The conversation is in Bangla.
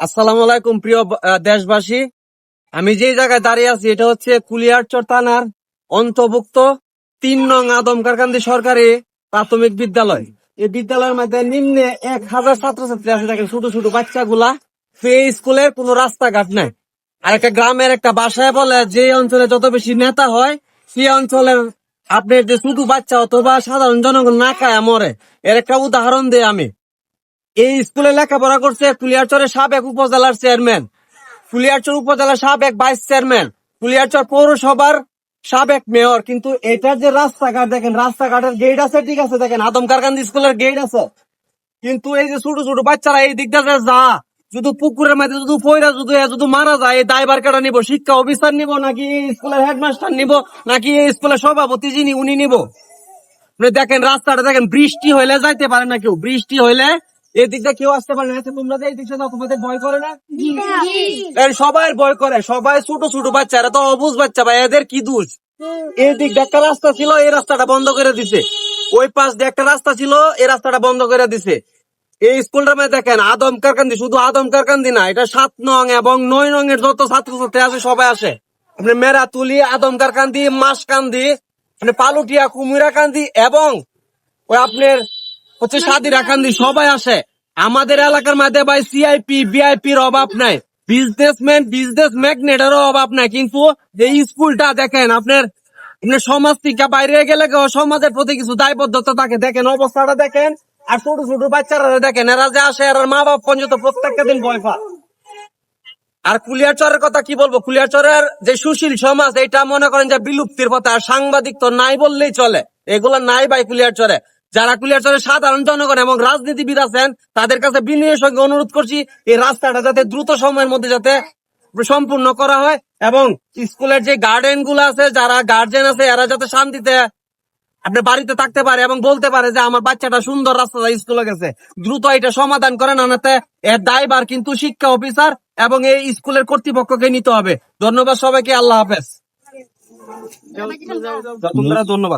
আসসালামু আলাইকুম প্রিয় দেশবাসী। আমি যে জায়গায় দাঁড়িয়ে আছি এটা হচ্ছে কুলিয়ারচর থানার অন্তর্ভুক্ত ৩ নং আদমকারকান্দি সরকারি প্রাথমিক বিদ্যালয়। এই বিদ্যালয়ের মধ্যে নিম্নে ১,০০০ ছাত্রছাত্রী আছে। দেখেন ছোট ছোট বাচ্চাগুলা। সেই স্কুলের কোনো রাস্তাঘাট নাই। আর একটা গ্রামের একটা বাসায় বলে যে অঞ্চলে যত বেশি নেতা হয় সেই অঞ্চলের আপনার যে ছোট বাচ্চা অথবা সাধারণ জনগণ না খায় মরে। এর একটা উদাহরণ দিই আমি। এই স্কুলে লেখাপড়া করছে কুলিয়ারচরের সাবেক উপজেলার চেয়ারম্যান, কুলিয়ারচর উপজেলার সাবেক ভাইস চেয়ারম্যান, কুলিয়ারচর পৌরসভার সাবেক মেয়র। কিন্তু এটার যে রাস্তাঘাট দেখেন, রাস্তাঘাটের গেট আছে ঠিক আছে, দেখেন আদমকারকান্দি স্কুলের গেট আছে, কিন্তু এই যে ছোট ছোট বাচ্চারা এই দিকটা যে যা শুধু পুকুরের মধ্যে শুধু পয়রা শুধু মারা যায়, এই দায়ভার কেটে নিব? শিক্ষা অফিসার নিব নাকি এই স্কুলের হেডমাস্টার নিব নাকি এই স্কুলের সভাপতি যিনি উনি নিব? আপনি দেখেন রাস্তাটা দেখেন, বৃষ্টি হইলে যাইতে পারে না কেউ, বৃষ্টি হইলে এই দিকটা কেউ আসতে পারে না। তোমরা যে এই দিকটা যাও, তোমাদের ভয় করে না? সবাই ভয় করে, সবাই ছোট ছোট বাচ্চা, এরা তো অবুঝ বাচ্চা ভাই, এদের কি দোষ? এই দিকটা একটা রাস্তা ছিল, এই রাস্তাটা বন্ধ করে দিছে। ওই পাশ দিয়ে একটা রাস্তা ছিল, এই রাস্তাটা বন্ধ করে দিছে। এই স্কুলটার মধ্যে দেখেন আদমকারকান্দি, শুধু আদমকারকান্দি না, এটা ৭ নং এবং ৯ নং এর যত ছাত্রছাত্রী আছে সবাই আসে। আপনি মেরাতুলি, আদমকারকান্দি, মাসকান্দি, পালুটিয়া, কুমিরাকান্দি এবং ওই আপনার হচ্ছে সাদিরাকান্দি সবাই আসে। আমাদের এলাকার মধ্যে ভাই সিআইপি ভিআইপির অভাব নাই, বিজনেসম্যান বিজনেস ম্যাগনেটেরও অভাব নাই। কিন্তু এই স্কুলটা দেখেন আপনার সমাজ থেকে বাইরে গেলে সমাজের প্রতি কিছু দায়বদ্ধতা থাকে। দেখেন অবস্থাটা দেখেন, আর ছোট ছোট বাচ্চারা দেখেন, এরা যে আসে এর মা বাপ পর্যন্ত প্রত্যেকটা দিন ভয় পায়। আর কুলিয়ারচরের কথা কি বলবো, কুলিয়ারচরের যে সুশীল সমাজ এটা মনে করেন যে বিলুপ্তির পথে। আর সাংবাদিক তো নাই বললেই চলে, এগুলো নাই ভাই কুলিয়ারচরে। যারা কুলিয়ারচরের সাধারণ জনগণ এবং রাজনীতিবিদ আছেন তাদের কাছে বিনয়ের সঙ্গে অনুরোধ করছি, এই রাস্তাটা যাতে দ্রুত সময়ের মধ্যে যাতে সম্পূর্ণ করা হয়, এবং স্কুলের যে গার্ডেন গুলো আছে, যারা গার্জেন আছে, এরা যাতে শান্তিতে আপনার বাড়িতে থাকতে পারে এবং বলতে পারে যে আমার বাচ্চাটা সুন্দর রাস্তা স্কুলে গেছে। দ্রুত এটা সমাধান করেন, আনাতে এর দায়ভার কিন্তু শিক্ষা অফিসার এবং এই স্কুলের কর্তৃপক্ষকে নিতে হবে। ধন্যবাদ সবাইকে, আল্লাহ হাফেজ। ধন্যবাদ।